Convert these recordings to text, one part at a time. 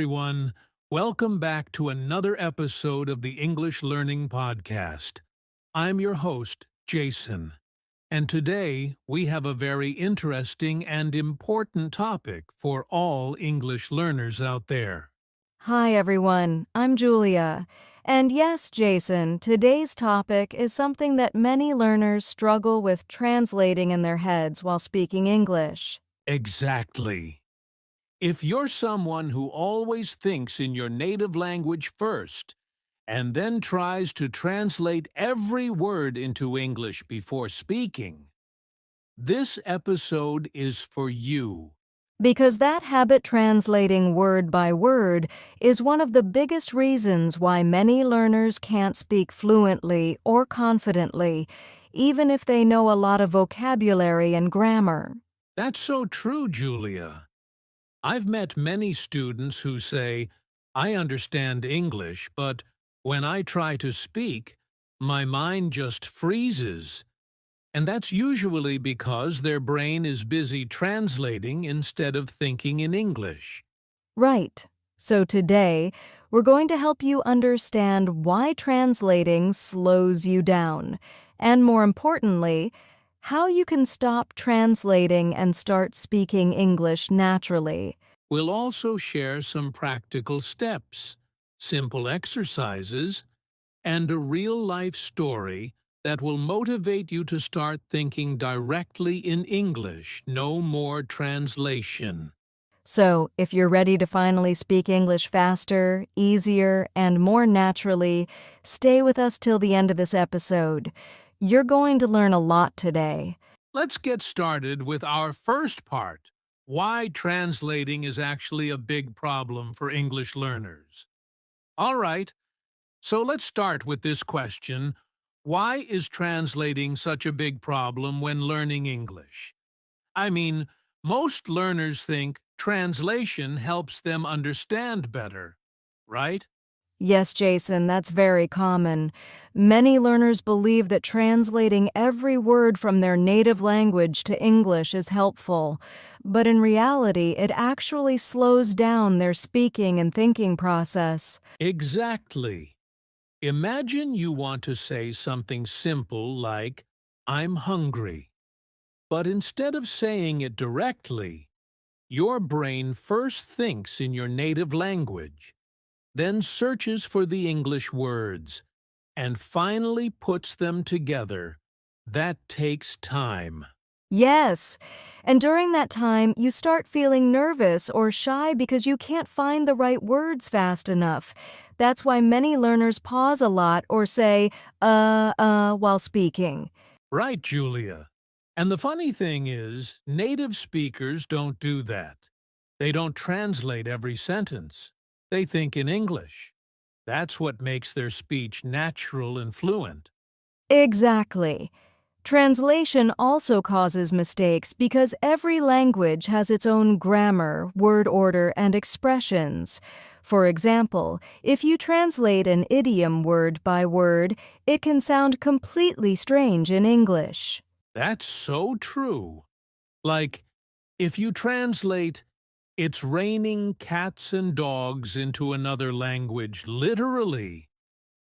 everyone. Welcome back to another episode of the English Learning Podcast. I'm your host, Jason, and today we have a very interesting and important topic for all English learners out there. Hi, everyone. I'm Julia. And yes, Jason, today's topic is something that many learners struggle with translating in their heads while speaking English. Exactly. If you're someone who always thinks in your native language first, and then tries to translate every word into English before speaking, this episode is for you. Because that habit translating word by word is one of the biggest reasons why many learners can't speak fluently or confidently, even if they know a lot of vocabulary and grammar. That's so true, Julia. I've met many students who say, I understand English, but when I try to speak, my mind just freezes. And that's usually because their brain is busy translating instead of thinking in English. Right. So today, we're going to help you understand why translating slows you down, and more importantly, how you can stop translating and start speaking English naturally. We'll also share some practical steps, simple exercises, and a real-life story that will motivate you to start thinking directly in English, no more translation. So, if you're ready to finally speak English faster, easier, and more naturally, stay with us till the end of this episode. You're going to learn a lot today. Let's get started with our first part, why translating is actually a big problem for English learners. All right, so let's start with this question. Why is translating such a big problem when learning English? I mean, most learners think translation helps them understand better, right? Yes, Jason, that's very common. Many learners believe that translating every word from their native language to English is helpful, but in reality, it actually slows down their speaking and thinking process. Exactly. Imagine you want to say something simple like, I'm hungry. But instead of saying it directly, your brain first thinks in your native language, then searches for the English words, and finally puts them together. That takes time. Yes, and during that time, you start feeling nervous or shy because you can't find the right words fast enough. That's why many learners pause a lot or say, while speaking. Right, Julia. And the funny thing is, native speakers don't do that. They don't translate every sentence. They think in English. That's what makes their speech natural and fluent. Exactly. Translation also causes mistakes because every language has its own grammar, word order, and expressions. For example, if you translate an idiom word by word, it can sound completely strange in English. That's so true. Like, if you translate, it's raining cats and dogs into another language literally,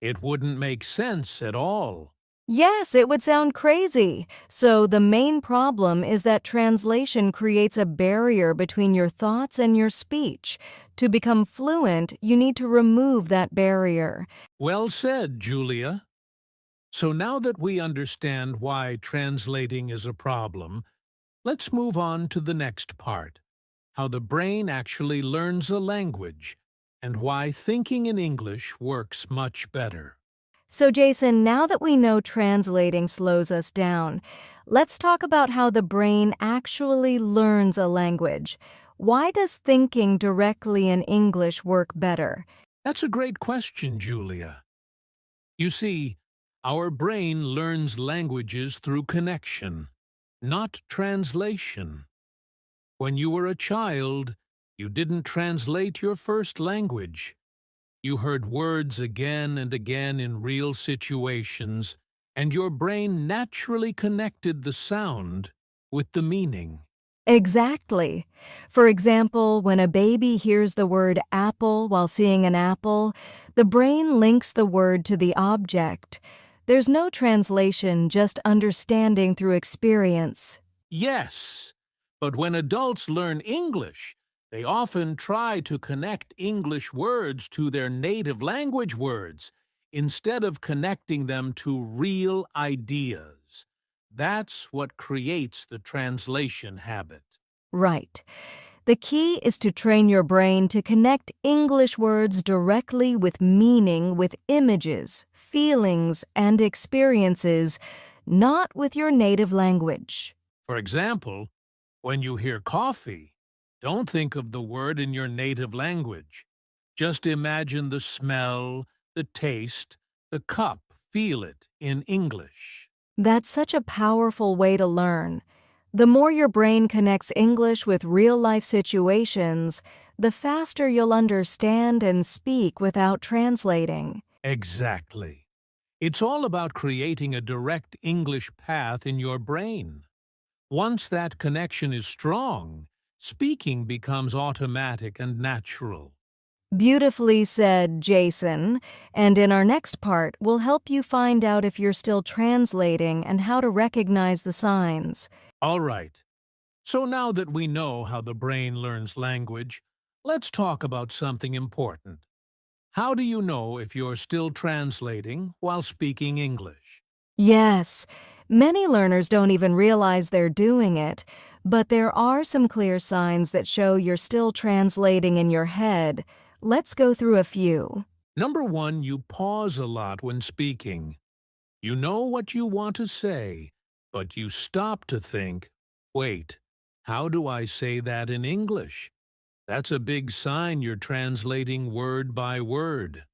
it wouldn't make sense at all. Yes, it would sound crazy. So the main problem is that translation creates a barrier between your thoughts and your speech. To become fluent, you need to remove that barrier. Well said, Julia. So now that we understand why translating is a problem, let's move on to the next part, how the brain actually learns a language and why thinking in English works much better. So, Jason, now that we know translating slows us down, let's talk about how the brain actually learns a language. Why does thinking directly in English work better? That's a great question, Julia. You see, our brain learns languages through connection, not translation. When you were a child, you didn't translate your first language. You heard words again and again in real situations, and your brain naturally connected the sound with the meaning. Exactly. For example, when a baby hears the word apple while seeing an apple, the brain links the word to the object. There's no translation, just understanding through experience. Yes, but when adults learn English, they often try to connect English words to their native language words instead of connecting them to real ideas. That's what creates the translation habit. Right. The key is to train your brain to connect English words directly with meaning, with images, feelings, and experiences, not with your native language. For example, when you hear coffee, don't think of the word in your native language. Just imagine the smell, the taste, the cup, feel it in English. That's such a powerful way to learn. The more your brain connects English with real-life situations, the faster you'll understand and speak without translating. Exactly. It's all about creating a direct English path in your brain. Once that connection is strong, speaking becomes automatic and natural. Beautifully said, Jason. And in our next part, we'll help you find out if you're still translating and how to recognize the signs. All right. So now that we know how the brain learns language, let's talk about something important. How do you know if you're still translating while speaking English? Yes, many learners don't even realize they're doing it, but there are some clear signs that show you're still translating in your head. Let's go through a few. Number one, you pause a lot when speaking. You know what you want to say, but you stop to think, wait, how do I say that in English? That's a big sign you're translating word by word.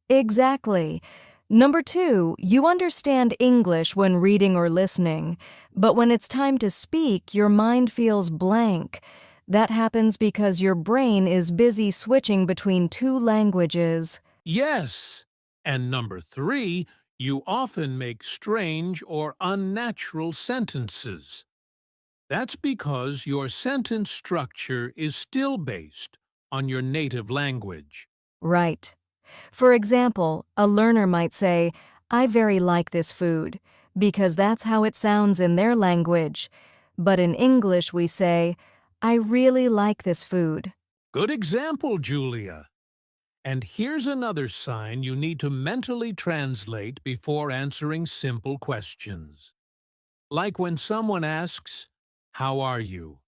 Exactly. Number two, you understand English when reading or listening, but when it's time to speak, your mind feels blank. That happens because your brain is busy switching between two languages. Yes. And number three, you often make strange or unnatural sentences. That's because your sentence structure is still based on your native language. Right. For example, a learner might say, I very like this food, because that's how it sounds in their language. But in English we say, I really like this food. Good example, Julia. And here's another sign you need to mentally translate before answering simple questions. Like when someone asks, how are you?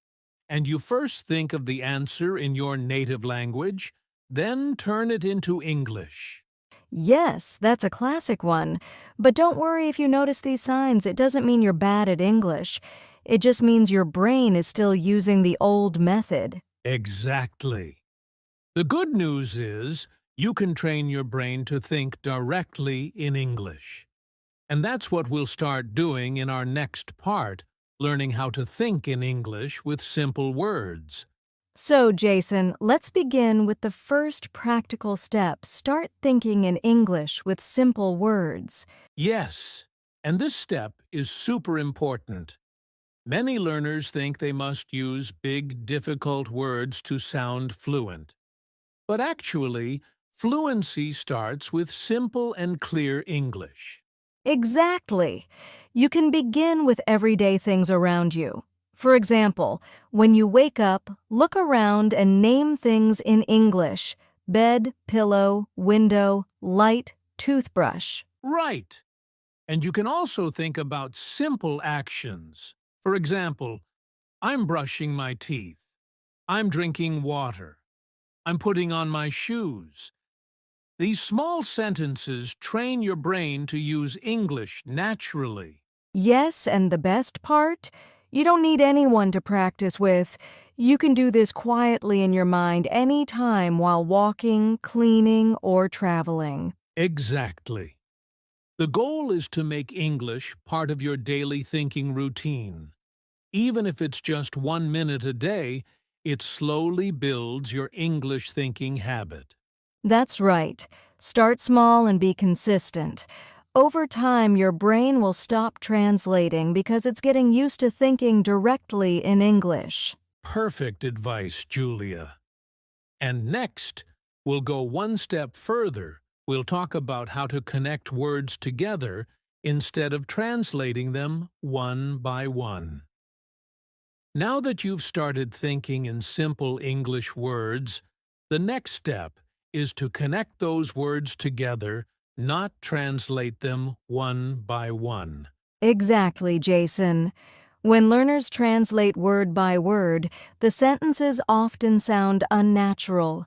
And you first think of the answer in your native language, then turn it into English. Yes, that's a classic one. But don't worry if you notice these signs. It doesn't mean you're bad at English. It just means your brain is still using the old method. Exactly. The good news is you can train your brain to think directly in English. And that's what we'll start doing in our next part, learning how to think in English with simple words. So, Jason, let's begin with the first practical step. Start thinking in English with simple words. Yes, and this step is super important. Many learners think they must use big, difficult words to sound fluent. But actually, fluency starts with simple and clear English. Exactly. You can begin with everyday things around you. For example, when you wake up, look around and name things in English: bed, pillow, window, light, toothbrush. Right. And you can also think about simple actions. For example, I'm brushing my teeth. I'm drinking water. I'm putting on my shoes. These small sentences train your brain to use English naturally. Yes, and the best part? You don't need anyone to practice with. You can do this quietly in your mind anytime while walking, cleaning, or traveling. Exactly. The goal is to make English part of your daily thinking routine. Even if it's just 1 minute a day, it slowly builds your English thinking habit. That's right. Start small and be consistent. Over time, your brain will stop translating because it's getting used to thinking directly in English. Perfect advice, Julia. And next, we'll go one step further. We'll talk about how to connect words together instead of translating them one by one. Now that you've started thinking in simple English words, the next step is to connect those words together, not translate them one by one. Exactly, Jason. When learners translate word by word, the sentences often sound unnatural.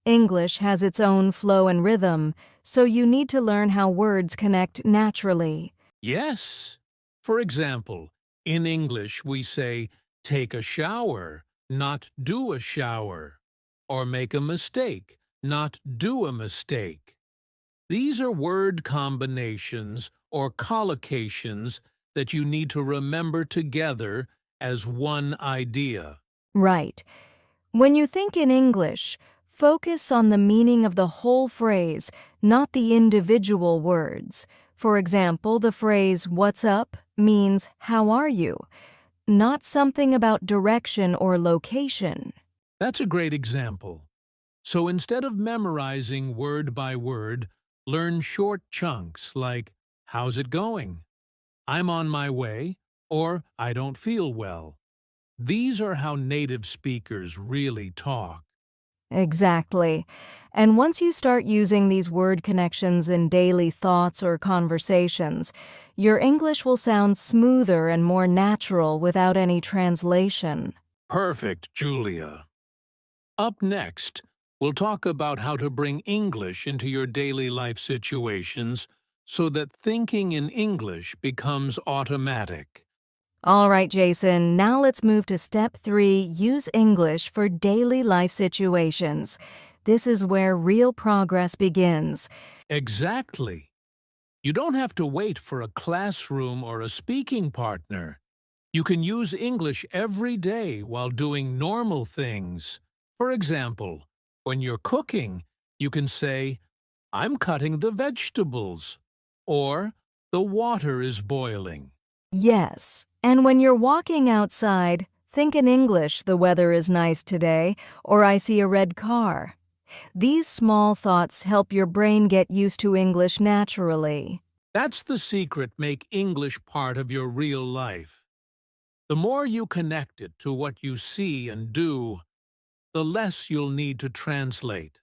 English has its own flow and rhythm, so you need to learn how words connect naturally. Yes. For example, in English we say, take a shower, not do a shower, or make a mistake, not do a mistake. These are word combinations or collocations that you need to remember together as one idea. Right. When you think in English, focus on the meaning of the whole phrase, not the individual words. For example, the phrase, "What's up?" means, "How are you?" not something about direction or location. That's a great example. So instead of memorizing word by word, learn short chunks like, how's it going? I'm on my way, or I don't feel well. These are how native speakers really talk. Exactly. And once you start using these word connections in daily thoughts or conversations, your English will sound smoother and more natural without any translation. Perfect, Julia. Up next, we'll talk about how to bring English into your daily life situations so that thinking in English becomes automatic. All right, Jason, now let's move to step 3, use English for daily life situations. This is where real progress begins. Exactly. You don't have to wait for a classroom or a speaking partner. You can use English every day while doing normal things. For example, when you're cooking, you can say, I'm cutting the vegetables, or the water is boiling. Yes, and when you're walking outside, think in English, "The weather is nice today," or "I see a red car." These small thoughts help your brain get used to English naturally. That's the secret. Make English part of your real life. The more you connect it to what you see and do, the less you'll need to translate.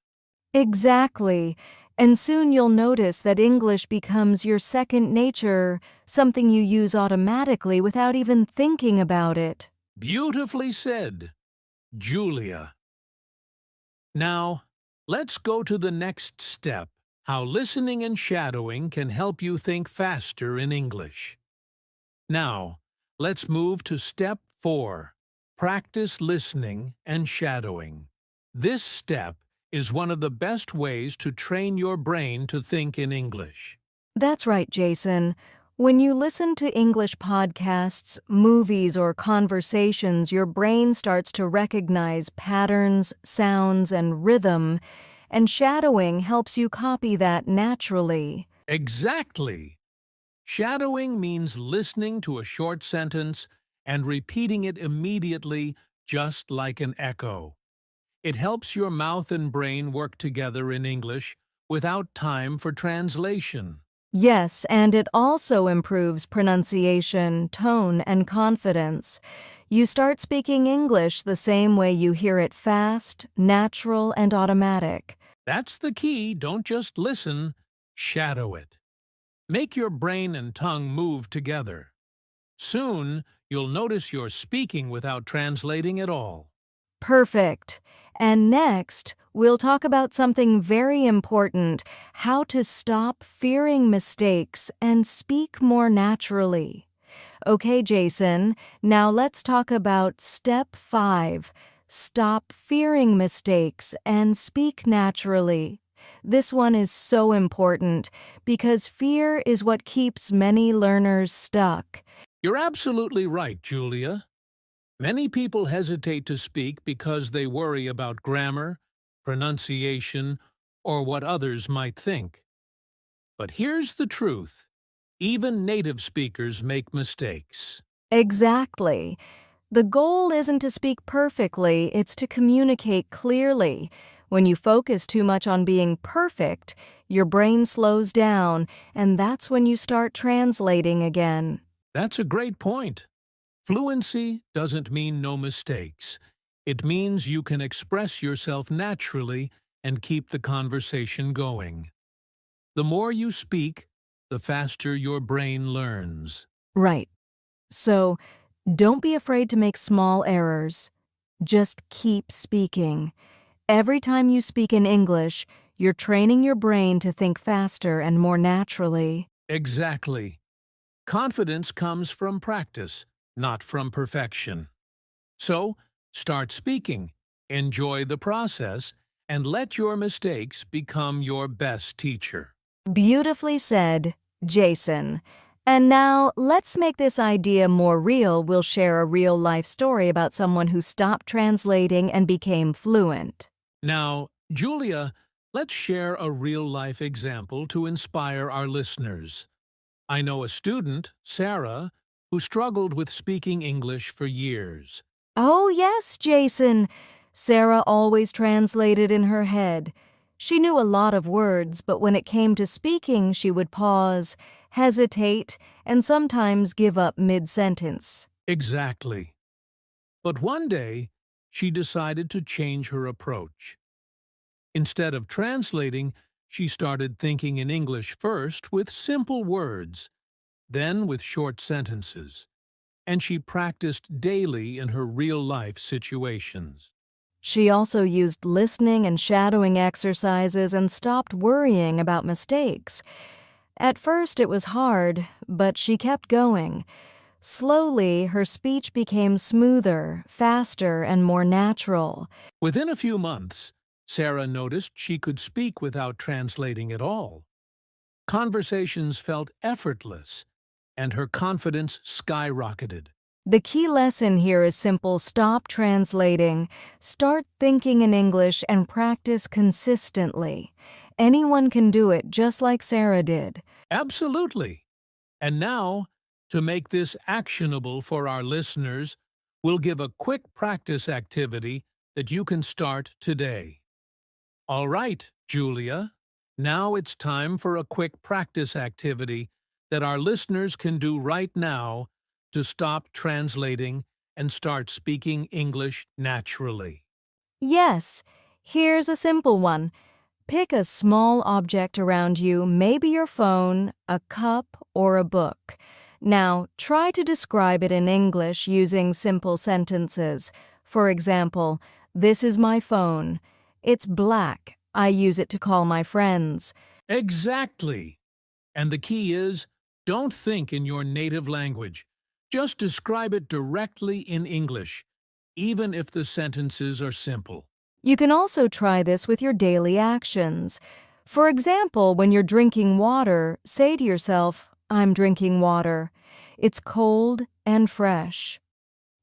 Exactly. And soon you'll notice that English becomes your second nature, something you use automatically without even thinking about it. Beautifully said, Julia. Now, let's go to the next step, how listening and shadowing can help you think faster in English. Now, let's move to step 4, practice listening and shadowing. This step is one of the best ways to train your brain to think in English. That's right, Jason. When you listen to English podcasts, movies, or conversations, your brain starts to recognize patterns, sounds, and rhythm, and shadowing helps you copy that naturally. Exactly! Shadowing means listening to a short sentence and repeating it immediately, just like an echo. It helps your mouth and brain work together in English without time for translation. Yes, and it also improves pronunciation, tone, and confidence. You start speaking English the same way you hear it: fast, natural, and automatic. That's the key. Don't just listen, shadow it. Make your brain and tongue move together. Soon, you'll notice you're speaking without translating at all. Perfect. And next, we'll talk about something very important: how to stop fearing mistakes and speak more naturally. Okay, Jason, now let's talk about step 5. Stop fearing mistakes and speak naturally. This one is so important because fear is what keeps many learners stuck. You're absolutely right, Julia. Many people hesitate to speak because they worry about grammar, pronunciation, or what others might think. But here's the truth. Even native speakers make mistakes. Exactly. The goal isn't to speak perfectly, it's to communicate clearly. When you focus too much on being perfect, your brain slows down, and that's when you start translating again. That's a great point. Fluency doesn't mean no mistakes. It means you can express yourself naturally and keep the conversation going. The more you speak, the faster your brain learns. Right. So, don't be afraid to make small errors. Just keep speaking. Every time you speak in English, you're training your brain to think faster and more naturally. Exactly. Confidence comes from practice, not from perfection. So, start speaking, enjoy the process, and let your mistakes become your best teacher. Beautifully said, Jason. And now, let's make this idea more real. We'll share a real-life story about someone who stopped translating and became fluent. Now, Julia, let's share a real-life example to inspire our listeners. I know a student, Sarah, who struggled with speaking English for years. Oh, yes, Jason. Sarah always translated in her head. She knew a lot of words, but when it came to speaking, she would pause, hesitate, and sometimes give up mid-sentence. Exactly. But one day, she decided to change her approach. Instead of translating, she started thinking in English first with simple words, then with short sentences, and she practiced daily in her real-life situations. She also used listening and shadowing exercises and stopped worrying about mistakes. At first it was hard, but she kept going. Slowly, her speech became smoother, faster, and more natural. Within a few months, Sarah noticed she could speak without translating at all. Conversations felt effortless, and her confidence skyrocketed. The key lesson here is simple: stop translating, start thinking in English, and practice consistently. Anyone can do it just like Sarah did. Absolutely. And now, to make this actionable for our listeners, we'll give a quick practice activity that you can start today. All right, Julia. Now it's time for a quick practice activity that our listeners can do right now to stop translating and start speaking English naturally. Yes, here's a simple one. Pick a small object around you, maybe your phone, a cup, or a book. Now, try to describe it in English using simple sentences. For example, this is my phone. It's black. I use it to call my friends. Exactly. And the key is, don't think in your native language. Just describe it directly in English, even if the sentences are simple. You can also try this with your daily actions. For example, when you're drinking water, say to yourself, I'm drinking water. It's cold and fresh.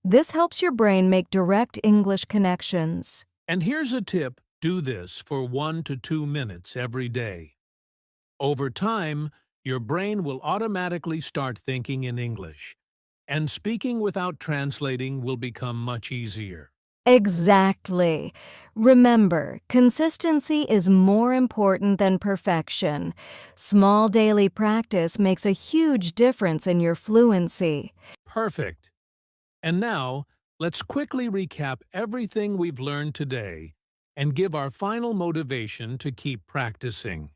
This helps your brain make direct English connections. And here's a tip: do this for 1 to 2 minutes every day. Over time, your brain will automatically start thinking in English, and speaking without translating will become much easier. Exactly. Remember, consistency is more important than perfection. Small daily practice makes a huge difference in your fluency. Perfect. And now, let's quickly recap everything we've learned today and give our final motivation to keep practicing.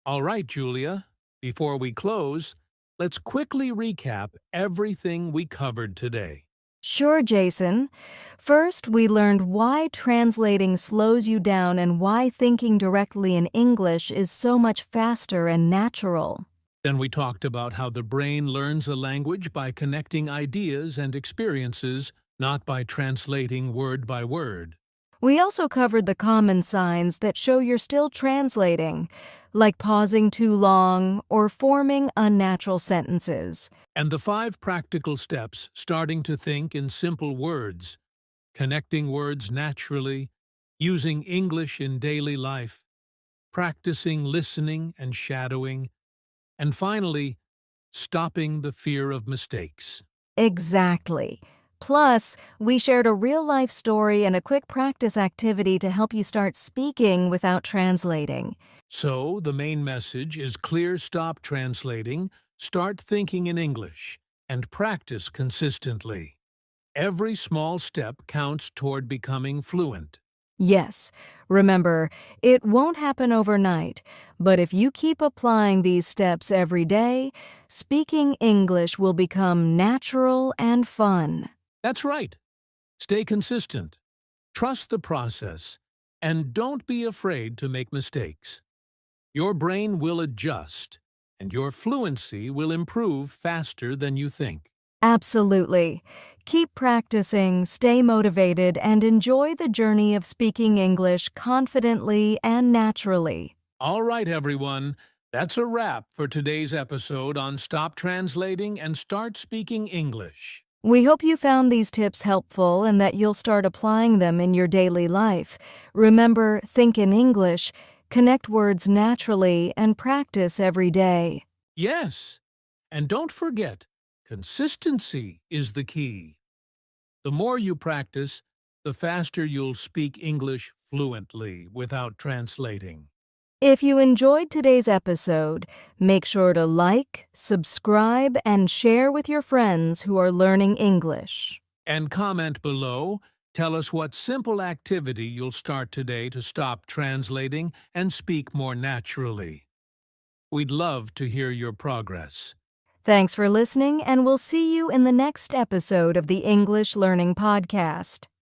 All right, Julia, before we close, let's quickly recap everything we covered today. Sure, Jason. First, we learned why translating slows you down and why thinking directly in English is so much faster and natural. Then we talked about how the brain learns a language by connecting ideas and experiences, not by translating word by word. We also covered the common signs that show you're still translating, like pausing too long or forming unnatural sentences. And the 5 practical steps: starting to think in simple words, connecting words naturally, using English in daily life, practicing listening and shadowing, and finally, stopping the fear of mistakes. Exactly. Plus, we shared a real-life story and a quick practice activity to help you start speaking without translating. So, the main message is clear stop translating, start thinking in English, and practice consistently. Every small step counts toward becoming fluent. Yes, remember, it won't happen overnight, but if you keep applying these steps every day, speaking English will become natural and fun. That's right. Stay consistent, trust the process, and don't be afraid to make mistakes. Your brain will adjust, and your fluency will improve faster than you think. Absolutely. Keep practicing, stay motivated, and enjoy the journey of speaking English confidently and naturally. All right, everyone. That's a wrap for today's episode on Stop Translating and Start Speaking English. We hope you found these tips helpful and that you'll start applying them in your daily life. Remember, think in English, connect words naturally, and practice every day. Yes, and don't forget, consistency is the key. The more you practice, the faster you'll speak English fluently without translating. If you enjoyed today's episode, make sure to like, subscribe, and share with your friends who are learning English. And comment below. Tell us what simple activity you'll start today to stop translating and speak more naturally. We'd love to hear your progress. Thanks for listening, and we'll see you in the next episode of the English Learning Podcast.